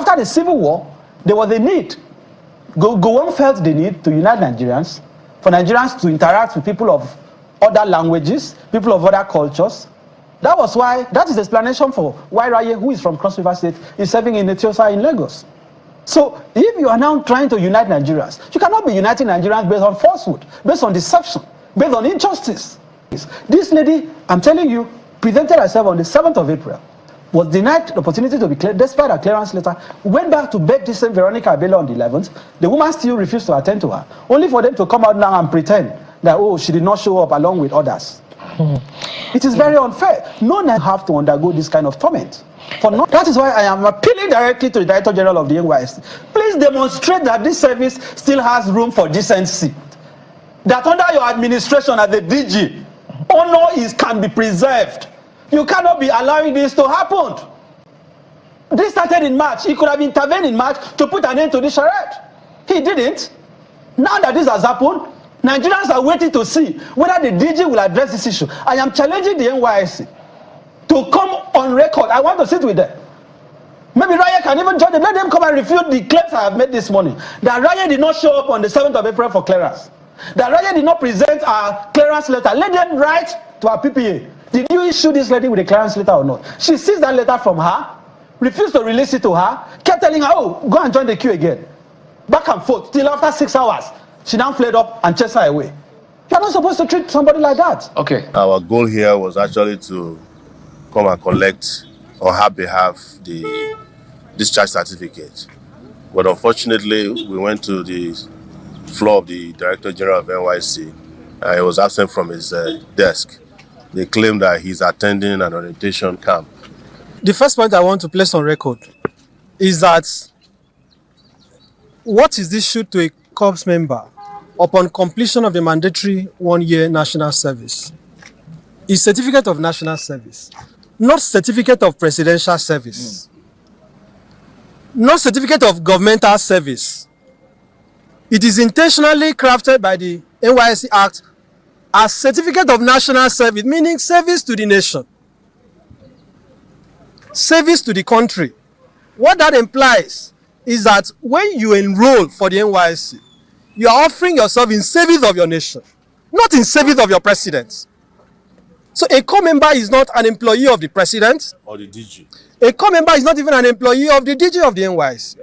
After the Civil War, there was a need. Gowon felt the need to unite Nigerians, for Nigerians to interact with people of other languages, people of other cultures. That is the explanation for why Raye, who is from Cross River State, is serving in Etiosa in Lagos. So if you are now trying to unite Nigerians, you cannot be uniting Nigerians based on falsehood, based on deception, based on injustice. This lady, I'm telling you, presented herself on the 7th of April, was denied the opportunity to be cleared despite a clearance letter, went back to beg this same Veronica Abelo on the 11th. The woman still refused to attend to her, only for them to come out now and pretend that, oh, she did not show up along with others. It is very unfair. No one have to undergo this kind of torment. That is why I am appealing directly to the Director General of the NYSC. Please demonstrate that this service still has room for decency. That under your administration as the DG, honor can be preserved. You cannot be allowing this to happen. This started in March. He could have intervened in March to put an end to this charade. He didn't. Now that this has happened, Nigerians are waiting to see whether the DG will address this issue. I am challenging the NYSC to come on record. I want to sit with them. Maybe Raye can even join them. Let them come and refute the claims I have made this morning. That Raye did not show up on the 7th of April for clearance. That Raye did not present a clearance letter. Let them write to our PPA. Did you issue this lady with a clearance letter or not? She seized that letter from her, refused to release it to her, kept telling her, oh, go and join the queue again. Back and forth, till after 6 hours. She now fled up and chased her away. You are not supposed to treat somebody like that. Okay. Our goal here was actually to come and collect on her behalf the discharge certificate. But unfortunately, we went to the floor of the Director General of NYSC. He was absent from his desk. They claim that he's attending an orientation camp. The first point I want to place on record is that what is issued to a Corps member upon completion of the mandatory 1-year national service is certificate of national service, not certificate of presidential service, not certificate of governmental service. It is intentionally crafted by the NYSC Act as certificate of national service, meaning service to the nation, service to the country. What that implies is that when you enroll for the NYSC, you are offering yourself in service of your nation, not in service of your president. So a Corps member is not an employee of the president Or the DG. A Corps member is not even an employee of the DG of the NYSC.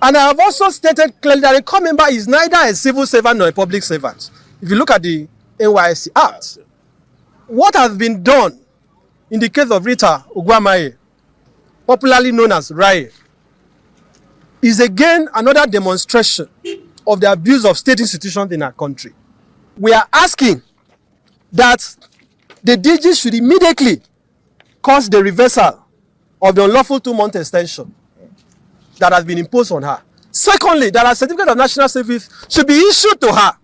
And I have also stated clearly that a Corps member is neither a civil servant nor a public servant. If you look at the NYSC Act, what has been done in the case of Rita Ogwamaye, popularly known as Raye, is again another demonstration of the abuse of state institutions in our country. We are asking that the DG should immediately cause the reversal of the unlawful 2-month extension that has been imposed on her. Secondly, that a certificate of national service should be issued to her.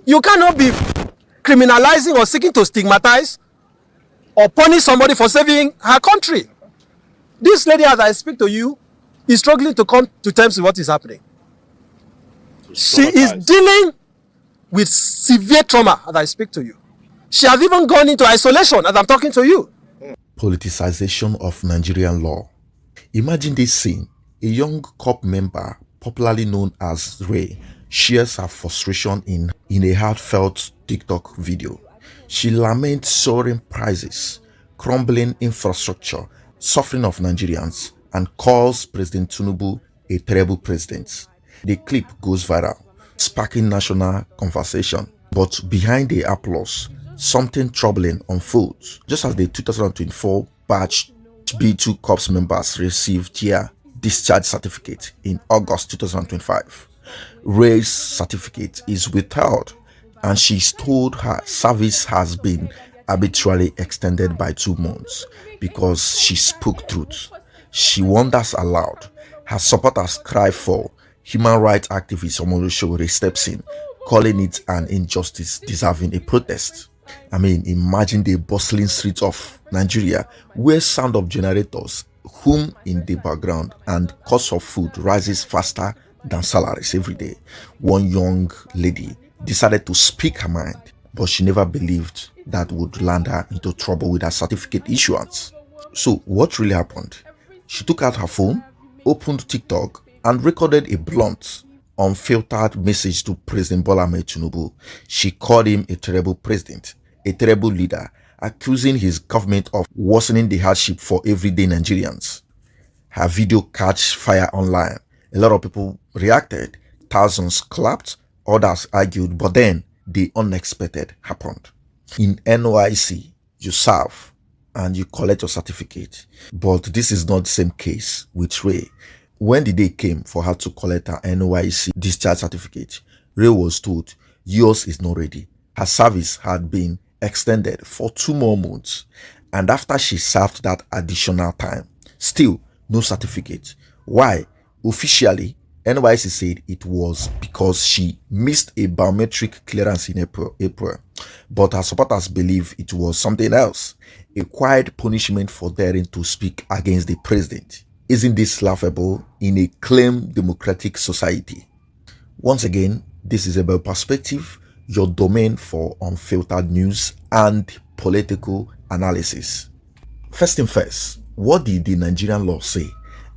You cannot be criminalizing or seeking to stigmatize or punish somebody for saving her country. This lady, as I speak to you, is struggling to come to terms with what is happening. She is dealing with severe trauma as I speak to you. She has even gone into isolation as I'm talking to you. Politicization of Nigerian law. Imagine this scene. A young Corp member, popularly known as Raye, shares her frustration in a heartfelt TikTok video. She laments soaring prices, crumbling infrastructure, suffering of Nigerians, and calls President Tinubu a terrible president. The clip goes viral, sparking national conversation. But behind the applause, something troubling unfolds. Just as the 2024 batch B2 Corps members received their discharge certificate in August 2025, Raye's certificate is withheld, and she's told her service has been arbitrarily extended by 2 months because she spoke truth. She wonders aloud. Her supporters cry for human rights activist Omolosho steps in, calling it an injustice deserving a protest. I mean, imagine the bustling streets of Nigeria where sound of generators hum in the background and cost of food rises faster than salaries every day. One young lady decided to speak her mind, but she never believed that would land her into trouble with her certificate issuance. So what really happened? She took out her phone, opened TikTok, and recorded a blunt, unfiltered message to President Bola Tinubu. She called him a terrible president, a terrible leader, accusing his government of worsening the hardship for everyday Nigerians. Her video catch fire online. A lot of people reacted, thousands clapped, others argued, but then the unexpected happened. In NYC, you serve and you collect your certificate, but this is not the same case with Raye. When the day came for her to collect her NYC discharge certificate, Raye was told yours is not ready. Her service had been extended for 2 more months, and after she served that additional time, still no certificate. Why? Officially, NYC said it was because she missed a biometric clearance in April, but her supporters believe it was something else, a quiet punishment for daring to speak against the president. Isn't this laughable in a claimed democratic society? Once again, this is about perspective, your domain for unfiltered news and political analysis. First thing first, what did the Nigerian law say?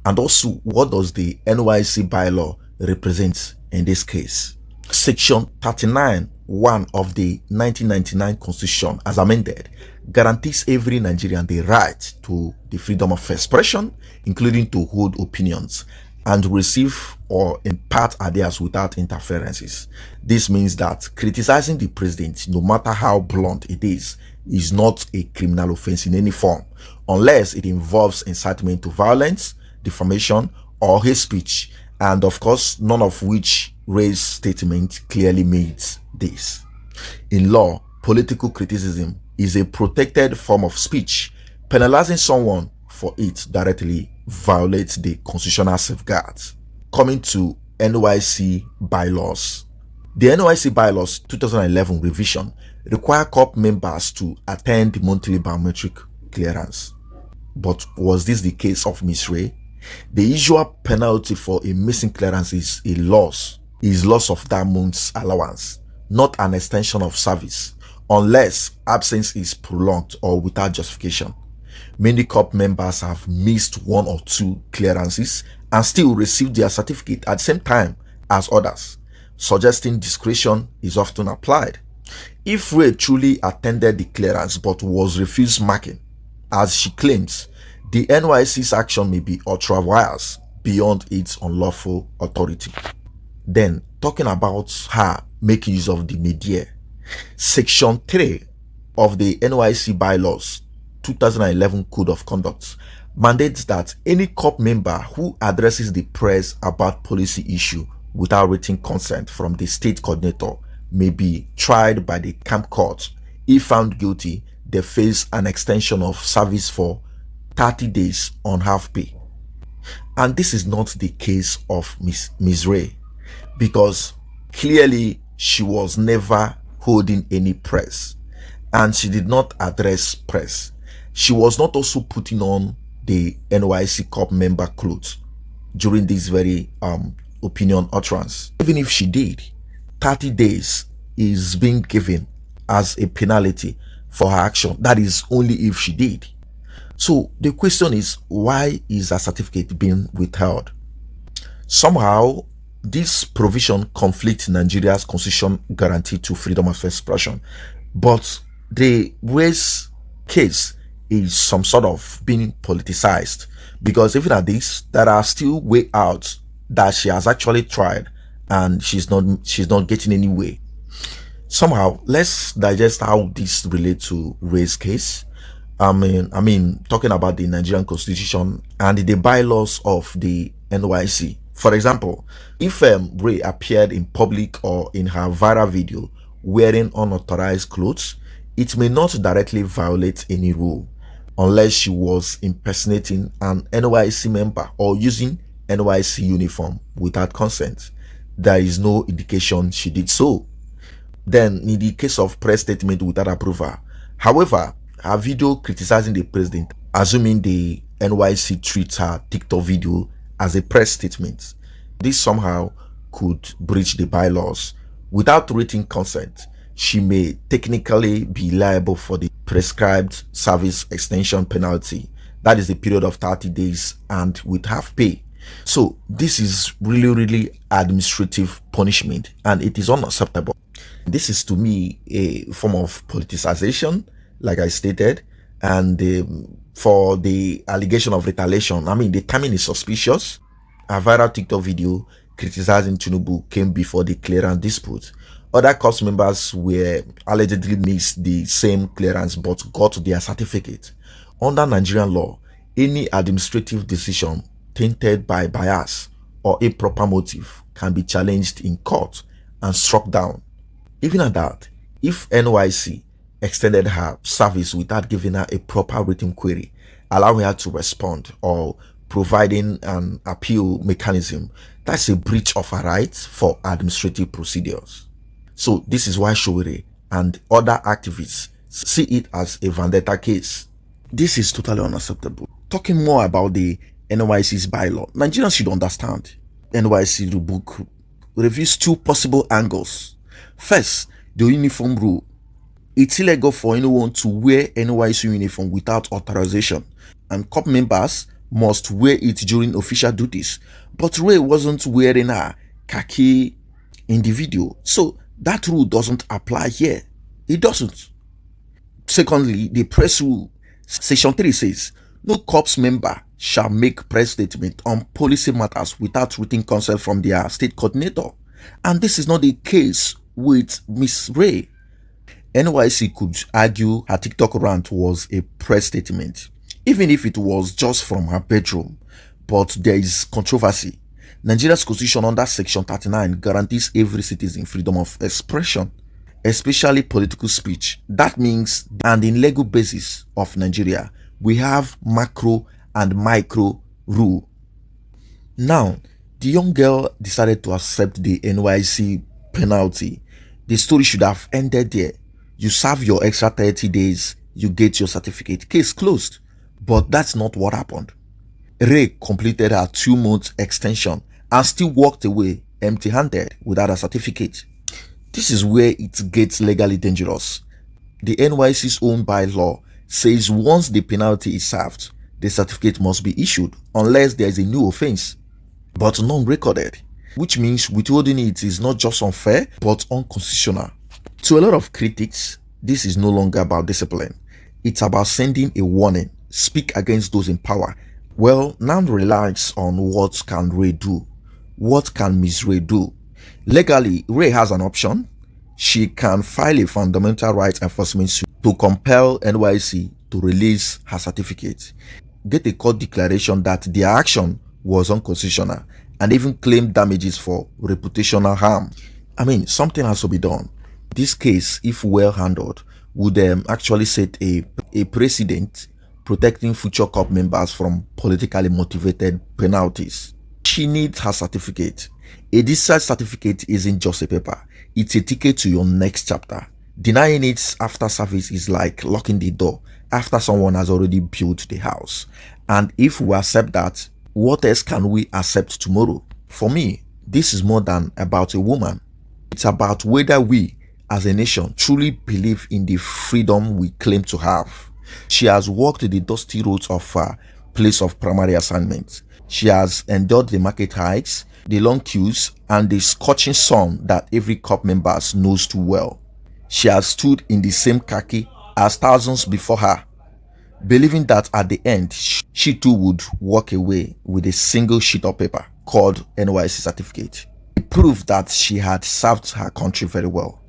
And also, what does the NYC bylaw represent in this case? Section 39(1) of the 1999 Constitution, as amended, guarantees every Nigerian the right to the freedom of expression, including to hold opinions and receive or impart ideas without interferences. This means that criticizing the president, no matter how blunt it is not a criminal offense in any form, unless it involves incitement to violence, defamation, or hate speech, and of course, none of which Raye's statement clearly means this. In law, political criticism is a protected form of speech. Penalizing someone for it directly violates the constitutional safeguards. Coming to NYC bylaws. The NYC bylaws 2011 revision require Corp members to attend monthly biometric clearance. But was this the case of Ms. Raye? The usual penalty for a missing clearance is loss of that month's allowance, not an extension of service, unless absence is prolonged or without justification. Many Corp members have missed 1 or 2 clearances and still received their certificate at the same time as others, suggesting discretion is often applied. If Raye truly attended the clearance but was refused marking, as she claims, the NYC's action may be ultra-wise beyond its unlawful authority. Then, talking about her making use of the media, Section 3 of the NYC bylaws 2011 Code of Conduct mandates that any Corp member who addresses the press about policy issue without written consent from the state coordinator may be tried by the camp court. If found guilty, they face an extension of service for 30 days on half pay. And this is not the case of Ms. Raye, because clearly she was never holding any press and she did not address press. She was not also putting on the NYC Corp member clothes during this very opinion utterance. Even if she did, 30 days is being given as a penalty for her action. That is only if she did. So the question is, why is her certificate being withheld? Somehow, this provision conflicts Nigeria's constitution guarantee to freedom of expression, but the Raye's case is some sort of being politicized, because even at this, there are still way out that she has actually tried and she's not getting any way. Somehow, let's digest how this relates to Raye's case. I mean, talking about the Nigerian constitution and the bylaws of the NYC. For example, if Raye appeared in public or in her viral video wearing unauthorized clothes, it may not directly violate any rule unless she was impersonating an NYC member or using NYC uniform without consent. There is no indication she did so. Then, in the case of press statement without approval, however, her video criticizing the president, assuming the NYC treats her TikTok video as a press statement, this somehow could breach the bylaws. Without written consent, she may technically be liable for the prescribed service extension penalty That is the period of 30 days and with half pay. So this is really administrative punishment, and it is unacceptable. This is to me a form of politicization, like I stated, and for the allegation of retaliation, I mean, the timing is suspicious. A viral TikTok video criticizing Tinubu came before the clearance dispute. Other Corps members were allegedly missed the same clearance but got their certificate. Under Nigerian law, any administrative decision tainted by bias or improper motive can be challenged in court and struck down. Even at that, if Nysc extended her service without giving her a proper written query, allowing her to respond, or providing an appeal mechanism, that's a breach of her rights for administrative procedures. So this is why Raye and other activists see it as a vendetta case. This is totally unacceptable. Talking more about the Nysc's bylaw, Nigerians should understand Nysc rulebook reviews two possible angles. First, the uniform rule. It's illegal for anyone to wear Nysc uniform without authorization, and Corp members must wear it during official duties. But Raye wasn't wearing her khaki in the video, so that rule doesn't apply here. It doesn't. Secondly, the press rule, section 3 says, no Corps member shall make press statement on policy matters without written consent from their state coordinator. And this is not the case with Miss Raye. Nysc could argue her TikTok rant was a press statement, even if it was just from her bedroom. But there is controversy. Nigeria's constitution under section 39 guarantees every citizen freedom of expression, especially political speech. That means, and in legal basis of Nigeria, we have macro and micro rule. Now, the young girl decided to accept the Nysc penalty. The story should have ended there. You serve your extra 30 days, you get your certificate. Case closed. But that's not what happened. Raye completed her 2-month extension and still walked away empty-handed without a certificate. This is where it gets legally dangerous. The Nysc's own bylaw says once the penalty is served, the certificate must be issued unless there is a new offense, but none recorded, which means withholding it is not just unfair but unconstitutional. To a lot of critics, this is no longer about discipline. It's about sending a warning, speak against those in power. Well, now relies on what can Raye do. What can Ms. Raye do? Legally, Raye has an option. She can file a fundamental rights enforcement suit to compel Nysc to release her certificate, get a court declaration that their action was unconstitutional, and even claim damages for reputational harm. I mean, something has to be done. This case, if well handled, would actually set a precedent protecting future Corp members from politically motivated penalties. She needs her certificate. A discharge certificate isn't just a paper, it's a ticket to your next chapter. Denying it after service is like locking the door after someone has already built the house. And if we accept that, what else can we accept tomorrow? For me, this is more than about a woman. It's about whether we, as a nation, truly believe in the freedom we claim to have. She has walked the dusty roads of her place of primary assignment. She has endured the market hikes, the long queues, and the scorching sun that every Corp member knows too well. She has stood in the same khaki as thousands before her, believing that at the end, she too would walk away with a single sheet of paper called Nysc certificate. It proved that she had served her country very well.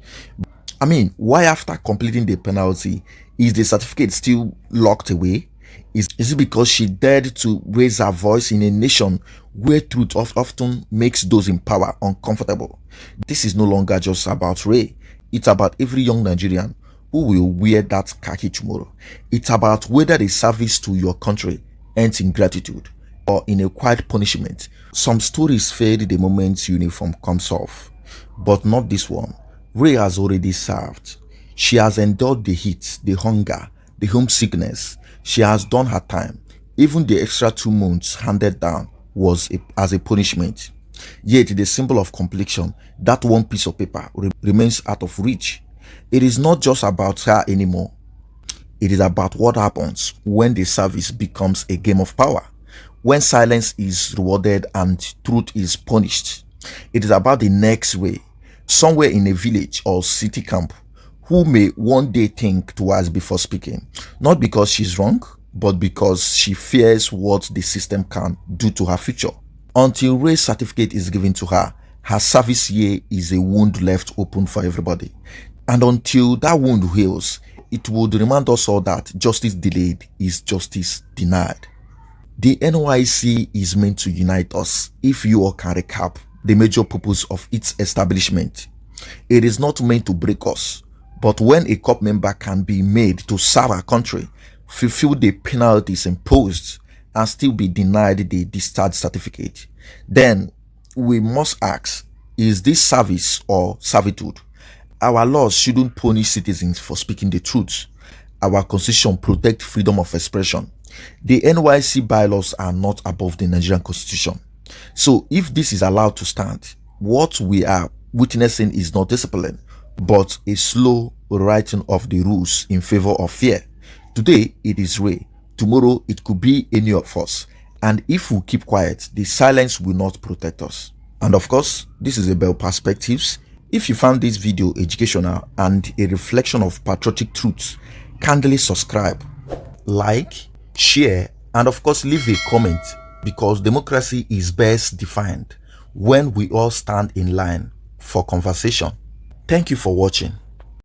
I mean, why after completing the penalty is the certificate still locked away? Is it because she dared to raise her voice in a nation where truth often makes those in power uncomfortable? This is no longer just about Raye. It's about every young Nigerian who will wear that khaki tomorrow. It's about whether the service to your country ends in gratitude or in a quiet punishment. Some stories fade the moment uniform comes off, but not this one. Raye has already served. She has endured the heat, the hunger, the homesickness. She has done her time. Even the extra 2 months handed down was as a punishment. Yet the symbol of completion, that one piece of paper, remains out of reach. It is not just about her anymore. It is about what happens when the service becomes a game of power, when silence is rewarded and truth is punished. It is about the next Raye, somewhere in a village or city camp, who may one day think twice before speaking, not because she's wrong, but because she fears what the system can do to her future. Until Raye's certificate is given to her, her service year is a wound left open for everybody. And until that wound heals, it would remind us all that justice delayed is justice denied. The NYSC is meant to unite us. If you all can recap the major purpose of its establishment, it is not meant to break us, but when a Corp member can be made to serve our country, fulfill the penalties imposed, and still be denied the discharge certificate, then we must ask, is this service or servitude? Our laws shouldn't punish citizens for speaking the truth. Our constitution protects freedom of expression. The NYSC bylaws are not above the Nigerian constitution. So if this is allowed to stand, what we are witnessing is not discipline, but a slow writing of the rules in favor of fear. Today it is Raye, tomorrow it could be any of us. And if we keep quiet, the silence will not protect us. And of course, this is Abel Perspectives. If you found this video educational and a reflection of patriotic truths, kindly subscribe, like, share, and of course leave a comment, because democracy is best defined when we all stand in line for conversation. Thank you for watching.